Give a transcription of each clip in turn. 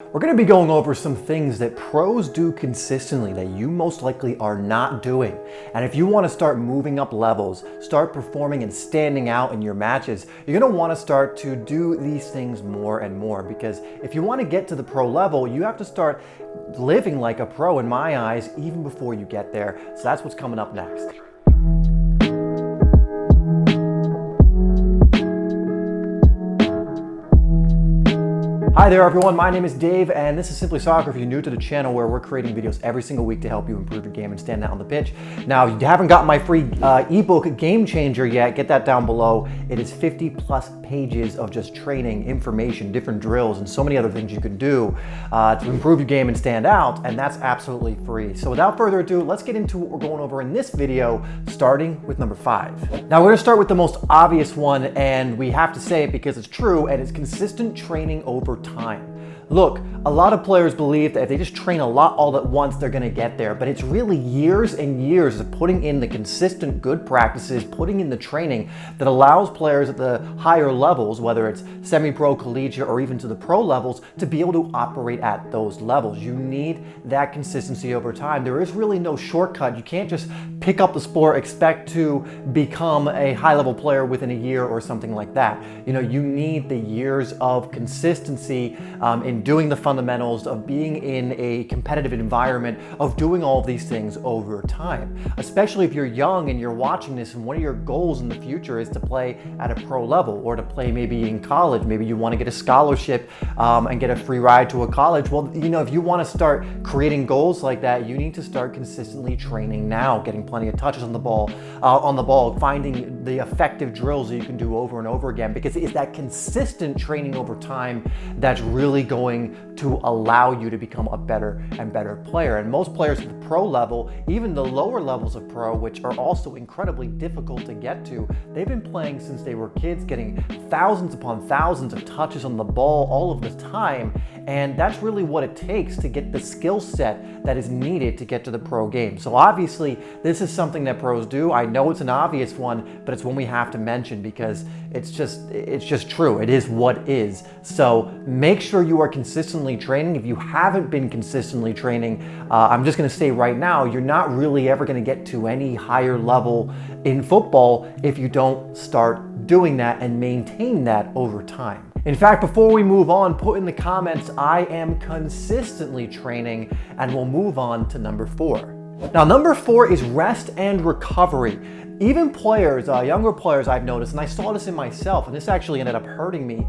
We're going to be going over some things that pros do consistently that you most likely are not doing. And if you want to start moving up levels, start performing and standing out in your matches, you're going to want to start to do these things more and more, because if you want to get to the pro level, you have to start living like a pro in my eyes even before you get there. So that's what's coming up next. Hi there everyone, my name is Dave and this is Simplysoccer if you're new to the channel, where we're creating videos every single week to help you improve your game and stand out on the pitch. Now, you haven't got my free ebook Game Changer yet, get that down below. It is 50 plus pages of just training, information, different drills, and so many other things you can do to improve your game and stand out, and that's absolutely free. So without further ado, let's get into what we're going over in this video, starting with number 5. Now we're gonna start with the most obvious one, and we have to say it because it's true, and it's consistent training over time. Look, a lot of players believe that if they just train a lot all at once, they're gonna get there, but it's really years and years of putting in the consistent good practices, putting in the training that allows players at the higher levels, whether it's semi-pro, collegiate, or even to the pro levels, to be able to operate at those levels. You need that consistency over time. There is really no shortcut. You can't just pick up the sport, expect to become a high-level player within a year or something like that. You know, you need the years of consistency in doing the fundamentals, of being in a competitive environment, of doing all of these things over time. Especially if you're young and you're watching this and one of your goals in the future is to play at a pro level, or to play maybe in college. Maybe you want to get a scholarship and get a free ride to a college. Well, you know, if you want to start creating goals like that, you need to start consistently training now, getting plenty of touches on the ball, finding the effective drills that you can do over and over again, because it's that consistent training over time that's really going to allow you to become a better and better player. And most players at the pro level, even the lower levels of pro, which are also incredibly difficult to get to, they've been playing since they were kids, getting thousands upon thousands of touches on the ball all of the time. And that's really what it takes to get the skill set that is needed to get to the pro game. So obviously, this is something that pros do. I know it's an obvious one, but it's one we have to mention because it's just true. It is what is. So make sure you are consistently training. If you haven't been consistently training, I'm just going to say right now, you're not really ever going to get to any higher level in football if you don't start doing that and maintain that over time. In fact, before we move on, put in the comments, I am consistently training, and we'll move on to number 4. Now, number 4 is rest and recovery. Even players, younger players, I've noticed, and I saw this in myself, and this actually ended up hurting me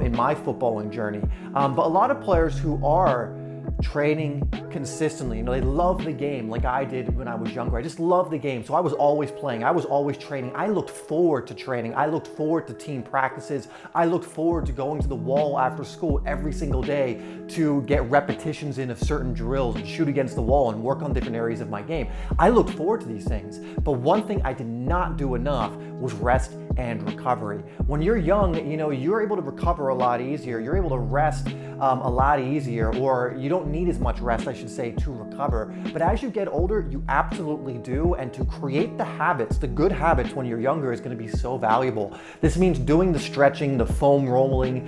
in my footballing journey. But a lot of players who are training consistently, you know, they love the game like I did when I was younger. I just loved the game. So I was always playing. I was always training. I looked forward to training. I looked forward to team practices. I looked forward to going to the wall after school every single day to get repetitions in of certain drills and shoot against the wall and work on different areas of my game. I looked forward to these things. But one thing I did not do enough was rest and recovery. When you're young, you know, you're able to recover a lot easier. You're able to rest a lot easier, or you don't need as much rest, I should say, to recover. But as you get older, you absolutely do. And to create the habits, the good habits when you're younger, is going to be so valuable. This means doing the stretching, the foam rolling,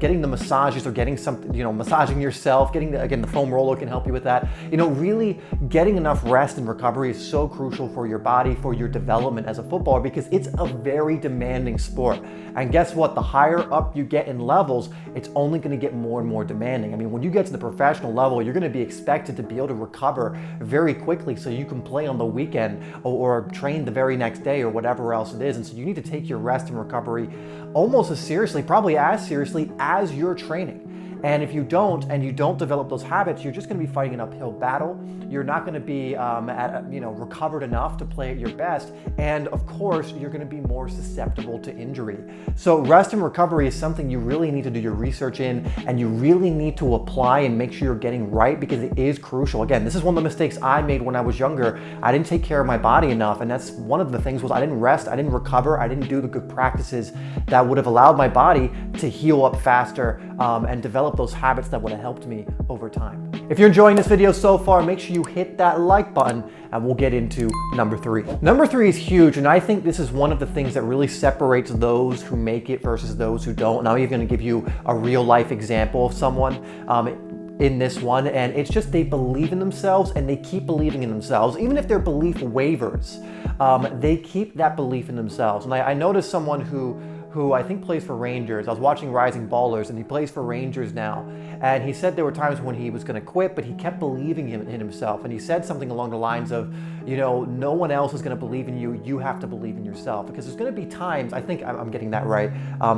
getting the massages, or getting something, you know, massaging yourself, getting the foam roller can help you with that. You know, really getting enough rest and recovery is so crucial for your body, for your development as a footballer, because it's a very demanding sport. And guess what? The higher up you get in levels, it's only going to get more and more demanding. I mean, when you get to the professional level, you're going to be expected to be able to recover very quickly so you can play on the weekend or train the very next day or whatever else it is. And so you need to take your rest and recovery almost as seriously, probably as seriously as you're training. And if you don't, and you don't develop those habits, you're just going to be fighting an uphill battle. You're not going to be recovered enough to play at your best. And of course, you're going to be more susceptible to injury. So rest and recovery is something you really need to do your research in, and you really need to apply and make sure you're getting right, because it is crucial. Again, this is one of the mistakes I made when I was younger. I didn't take care of my body enough. And that's one of the things, was I didn't rest, I didn't recover, I didn't do the good practices that would have allowed my body to heal up faster and develop develop those habits that would have helped me over time. If you're enjoying this video so far, make sure you hit that like button and we'll get into number 3. Number 3 is huge, and I think this is one of the things that really separates those who make it versus those who don't. And I'm even gonna give you a real life example of someone in this one, and it's just they believe in themselves and they keep believing in themselves. Even if their belief wavers, they keep that belief in themselves. And I noticed someone who I think plays for Rangers. I was watching Rising Ballers, and he plays for Rangers now. And he said there were times when he was gonna quit, but he kept believing in himself. And he said something along the lines of, you know, no one else is gonna believe in you, you have to believe in yourself. Because there's gonna be times, I think I'm getting that right,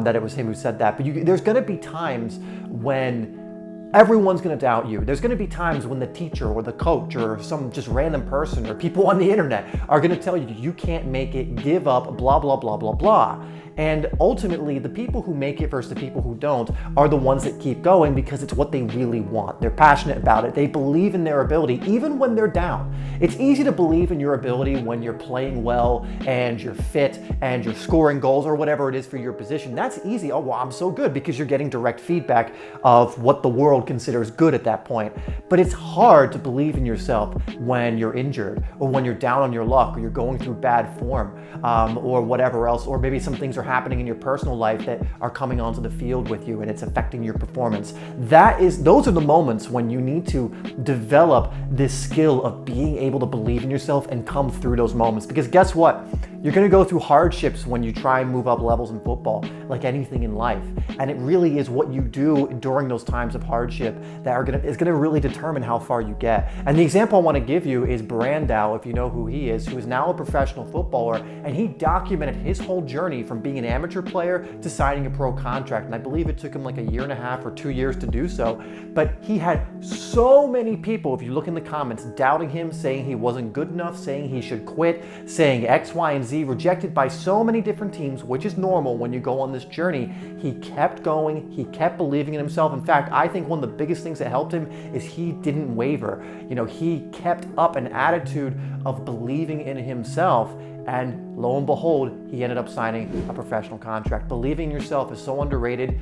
that it was him who said that, but there's gonna be times when everyone's gonna doubt you. There's gonna be times when the teacher or the coach or some just random person or people on the internet are gonna tell you you can't make it, give up, blah, blah, blah, blah, blah. And ultimately, the people who make it versus the people who don't are the ones that keep going because it's what they really want. They're passionate about it. They believe in their ability, even when they're down. It's easy to believe in your ability when you're playing well and you're fit and you're scoring goals or whatever it is for your position. That's easy. Oh, well, I'm so good, because you're getting direct feedback of what the world considers good at that point. But it's hard to believe in yourself when you're injured or when you're down on your luck or you're going through bad form or whatever else, or maybe some things are happening in your personal life that are coming onto the field with you and it's affecting your performance. Those are the moments when you need to develop this skill of being able to believe in yourself and come through those moments. Because guess what? You're gonna go through hardships when you try and move up levels in football, like anything in life. And it really is what you do during those times of hardship that is gonna really determine how far you get. And the example I wanna give you is Brandow, if you know who he is, who is now a professional footballer, and he documented his whole journey from being an amateur player to signing a pro contract. And I believe it took him like 1.5 or 2 years to do so. But he had so many people, if you look in the comments, doubting him, saying he wasn't good enough, saying he should quit, saying X, Y, and Z, rejected by so many different teams, which is normal when you go on this journey. He kept going, he kept believing in himself. In fact, I think one of the biggest things that helped him is he didn't waver. You know, he kept up an attitude of believing in himself, and lo and behold, he ended up signing a professional contract. Believing in yourself is so underrated.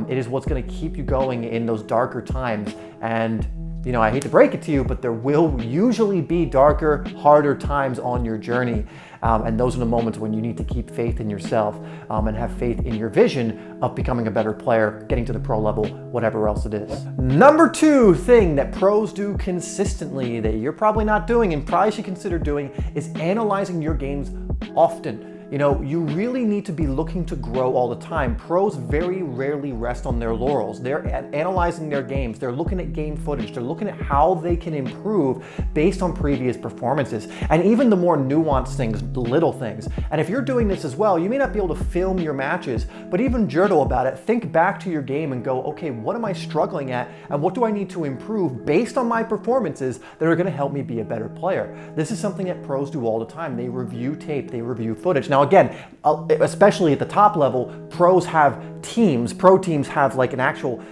It is what's gonna keep you going in those darker times. And you know, I hate to break it to you, but there will usually be darker, harder times on your journey. And those are the moments when you need to keep faith in yourself and have faith in your vision of becoming a better player, getting to the pro level, whatever else it is. Number 2 thing that pros do consistently that you're probably not doing and probably should consider doing is analyzing your games often. You know, you really need to be looking to grow all the time. Pros very rarely rest on their laurels. They're analyzing their games. They're looking at game footage. They're looking at how they can improve based on previous performances. And even the more nuanced things, the little things. And if you're doing this as well, you may not be able to film your matches, but even journal about it. Think back to your game and go, okay, what am I struggling at? And what do I need to improve based on my performances that are gonna help me be a better player? This is something that pros do all the time. They review tape, they review footage. Now again, especially at the top level, pros have teams. Pro teams have like an actual,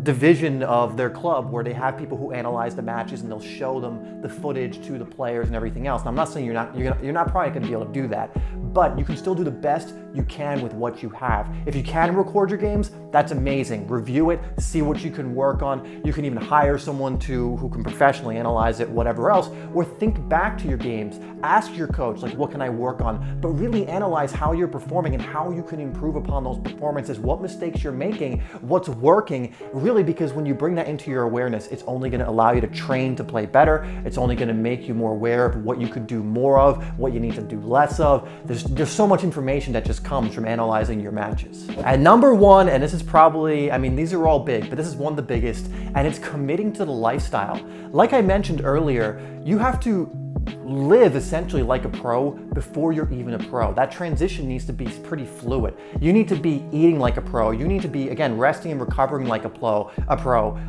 division of their club where they have people who analyze the matches and they'll show them the footage to the players and everything else. Now, I'm not saying you're not probably going to be able to do that, but you can still do the best you can with what you have. If you can record your games, that's amazing. Review it, see what you can work on. You can even hire someone who can professionally analyze it, whatever else, or think back to your games. Ask your coach, like, what can I work on? But really analyze how you're performing and how you can improve upon those performances, what mistakes you're making, what's working, really, because when you bring that into your awareness, it's only going to allow you to train to play better. It's only going to make you more aware of what you could do more of, what you need to do less of. There's so much information that just comes from analyzing your matches. And number 1, and this is probably, these are all big, but this is one of the biggest, and it's committing to the lifestyle. Like I mentioned earlier, you have to live essentially like a pro before you're even a pro. That transition needs to be pretty fluid. You need to be eating like a pro. You need to be, again, resting and recovering like a pro,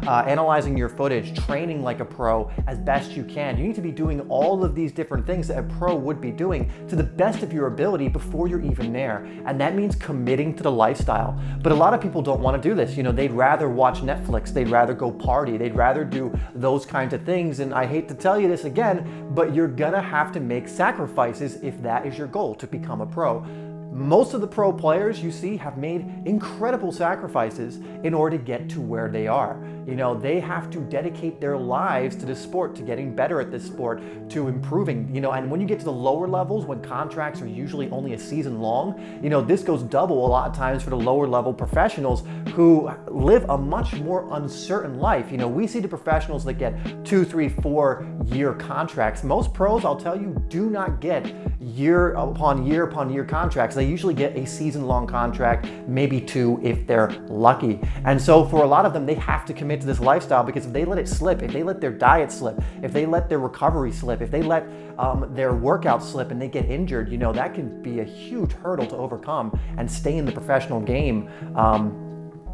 analyzing your footage, training like a pro as best you can. You need to be doing all of these different things that a pro would be doing to the best of your ability before you're even there. And that means committing to the lifestyle. But a lot of people don't want to do this. They'd rather watch Netflix. They'd rather go party. They'd rather do those kinds of things. And I hate to tell you this again, but you're gonna have to make sacrifices if that is your goal, to become a pro. Most of the pro players you see have made incredible sacrifices in order to get to where they are. You know, they have to dedicate their lives to this sport, to getting better at this sport, to improving, you know, and when you get to the lower levels, when contracts are usually only a season long, you know, this goes double a lot of times for the lower level professionals who live a much more uncertain life. You know, we see the professionals that get 2, 3, 4-year contracts. Most pros, I'll tell you, do not get year upon year contracts. They usually get a season-long contract, maybe 2 if they're lucky. And so for a lot of them, they have to commit to this lifestyle, because if they let it slip, if they let their diet slip, if they let their recovery slip, if they let their workout slip and they get injured, you know, that can be a huge hurdle to overcome and stay in the professional game.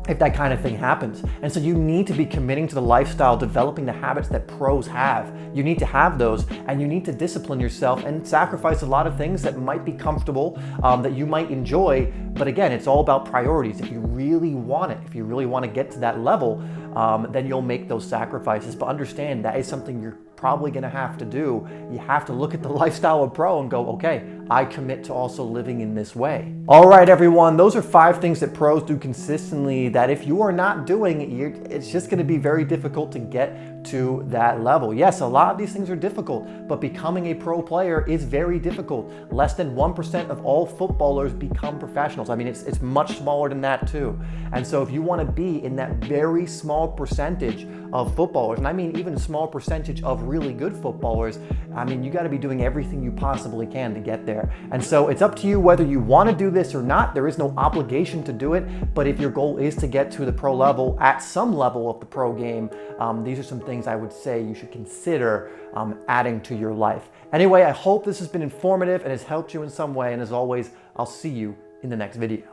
If that kind of thing happens. And so you need to be committing to the lifestyle, developing the habits that pros have. You need to have those, and you need to discipline yourself and sacrifice a lot of things that might be comfortable, that you might enjoy. But again, it's all about priorities. If you really want it, if you really want to get to that level, then you'll make those sacrifices. But understand that is something you're probably going to have to do. You have to look at the lifestyle of pro and go, okay, I commit to also living in this way. All right, everyone, those are 5 things that pros do consistently that if you are not doing, it's just going to be very difficult to get to that level. Yes, a lot of these things are difficult, but becoming a pro player is very difficult. Less than 1% of all footballers become professionals. I mean, it's much smaller than that too. And so if you want to be in that very small percentage of footballers, and I mean even a small percentage of really good footballers, I mean, you got to be doing everything you possibly can to get there. And so it's up to you whether you want to do this or not. There is no obligation to do it, but if your goal is to get to the pro level, at some level of the pro game, these are some things I would say you should consider adding to your life. Anyway, I hope this has been informative and has helped you in some way, and as always, I'll see you in the next video.